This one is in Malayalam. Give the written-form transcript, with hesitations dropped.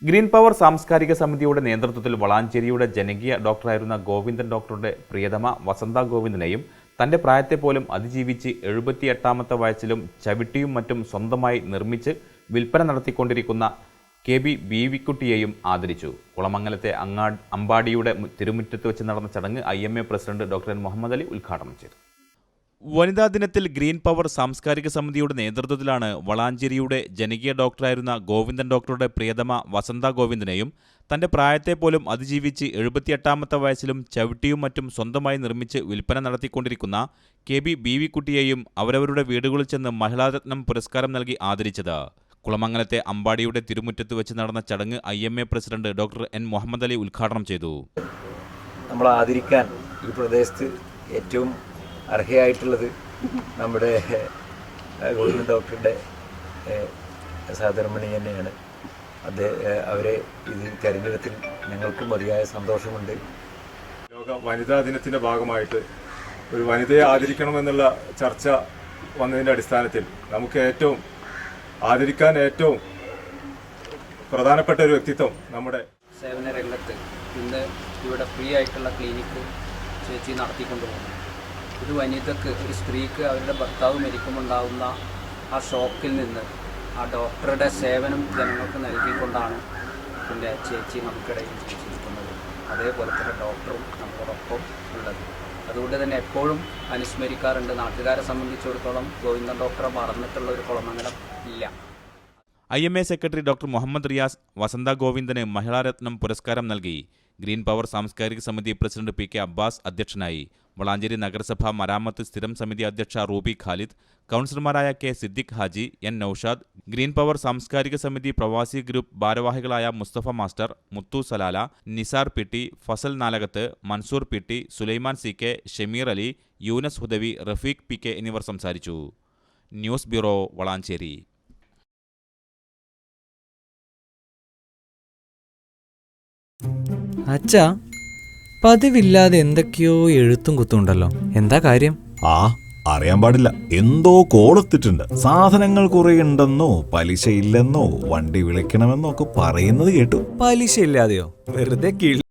ഗ്രീൻ പവർ സാംസ്കാരിക സമിതിയുടെ നേതൃത്വത്തിൽ വളാഞ്ചേരിയുടെ ജനകീയ ഡോക്ടറായിരുന്ന ഗോവിന്ദൻ ഡോക്ടറുടെ പ്രിയതമ വസന്ത ഗോവിന്ദനെയും തന്റെ പ്രായത്തെ പോലും അതിജീവിച്ച് 78ാമത്തെ വയസ്സിലും ചവിട്ടിയും മറ്റും സ്വന്തമായി നിർമ്മിച്ച് വിൽപ്പന നടത്തിക്കൊണ്ടിരിക്കുന്ന KB ബീവിക്കുട്ടിയെയും ആദരിച്ചു. കുളമംഗലത്തെ അമ്പാടിയുടെ തിരുമുറ്റത്ത് വെച്ച് നടന്ന ചടങ്ങ് IMA president doctor Muhammad Ali ഉദ്ഘാടനം ചെയ്തു. വനിതാ ദിനത്തിൽ ഗ്രീൻ പവർ സാംസ്കാരിക സമിതിയുടെ നേതൃത്വത്തിലാണ് വളാഞ്ചേരിയുടെ ജനകീയ ഡോക്ടറായിരുന്ന ഗോവിന്ദൻ ഡോക്ടറുടെ പ്രിയതമ വസന്ത ഗോവിന്ദനെയും തന്റെ പ്രായത്തെ പോലും അതിജീവിച്ച് 78ാമത്തെ വയസ്സിലും ചവിട്ടിയും മറ്റും സ്വന്തമായി നിർമ്മിച്ച് വിൽപ്പന നടത്തിക്കൊണ്ടിരിക്കുന്ന KB ബീവിക്കുട്ടിയെയും അവരവരുടെ വീടുകളിൽ ചെന്ന് മഹിളാരത്നം പുരസ്കാരം നൽകി ആദരിച്ചത്. കുളമംഗലത്തെ അമ്പാടിയുടെ തിരുമുറ്റത്ത് വെച്ച് നടന്ന ചടങ്ങ് IMA president doctor Muhammad Ali ഉദ്ഘാടനം ചെയ്തു. നമ്മൾ ആദരിക്കാൻ ഈ പ്രദേശത്ത് ഏറ്റവും അർഹയായിട്ടുള്ളത് നമ്മുടെ ഗോവിന്ദൻ ഡോക്ടറുടെ സഹധർമ്മിണി തന്നെയാണ്. അവരെ ഇത് തെരഞ്ഞെടുത്തിൽ ഞങ്ങൾക്കും മതിയായ സന്തോഷമുണ്ട്. ലോക വനിതാ ദിനത്തിൻ്റെ ഭാഗമായിട്ട് ഒരു വനിതയെ ആദരിക്കണമെന്നുള്ള ചർച്ച വന്നതിൻ്റെ അടിസ്ഥാനത്തിൽ നമുക്ക് ആദരിക്കാൻ ഏറ്റവും പ്രധാനപ്പെട്ട ഒരു വ്യക്തിത്വം നമ്മുടെ സേവന രംഗത്ത് ഇന്ന് ഇവിടെ ഫ്രീ ആയിട്ടുള്ള ക്ലിനിക്ക് ചേച്ചി നടത്തിക്കൊണ്ടുപോകുന്നു. ഒരു വനിതക്ക്, ഒരു സ്ത്രീക്ക് അവരുടെ ഭർത്താവ് മരിക്കുമുണ്ടാകുന്ന ആ ഷോക്കിൽ നിന്ന് ആ ഡോക്ടറുടെ സേവനം ജനങ്ങൾക്ക് നൽകിക്കൊണ്ടാണ് പിന്നെ ചേച്ചി നമുക്കിടയിൽ ജീവിച്ചിരിക്കുന്നത്. അതേപോലെ തന്നെ ഡോക്ടറും നമ്മളോടൊപ്പം ഉള്ളത്. അതുകൊണ്ട് തന്നെ എപ്പോഴും അനുസ്മരിക്കാറുണ്ട്. നാട്ടുകാരെ സംബന്ധിച്ചിടത്തോളം ഗോവിന്ദൻ ഡോക്ടറെ മറന്നിട്ടുള്ള ഒരു കുളമംഗലം ഇല്ല. IMA secretary doctor Muhammad Riyas Vasantha ഗോവിന്ദന് മഹിളാരത്നം പുരസ്കാരം നൽകി. ഗ്രീൻ പവർ സാംസ്കാരിക സമിതി പ്രസിഡന്റ് PK അബ്ബാസ് അധ്യക്ഷനായി. വളാഞ്ചേരി നഗരസഭ മരാമത്ത് സ്ഥിരം സമിതി അധ്യക്ഷ റൂബി ഖാലിദ്, കൗൺസിലർമാരായ K Siddique Haji, N Noushad, green power സാംസ്കാരിക സമിതി പ്രവാസി ഗ്രൂപ്പ് ഭാരവാഹികളായ Musthafa master, Muthu Salala, Nisar PT, Fazal Nalakath, Mansoor PT, Sulaiman CK, Shameer Ali, Younus Hudavi, Rafeeq PK എന്നിവർ സംസാരിച്ചു. News bureau, Valanchery. അച്ഛാ, പതിവില്ലാതെ എന്തൊക്കെയോ എഴുത്തും കുത്തുണ്ടല്ലോ, എന്താ കാര്യം? അറിയാൻ പാടില്ല. എന്തോ കോളത്തിട്ടുണ്ട്. സാധനങ്ങൾ കുറെ ഉണ്ടെന്നോ പലിശ ഇല്ലെന്നോ വണ്ടി വിളിക്കണമെന്നോ ഒക്കെ പറയുന്നത് കേട്ടു. പലിശ ഇല്ലാതെയോ? വെറുതെ കിളി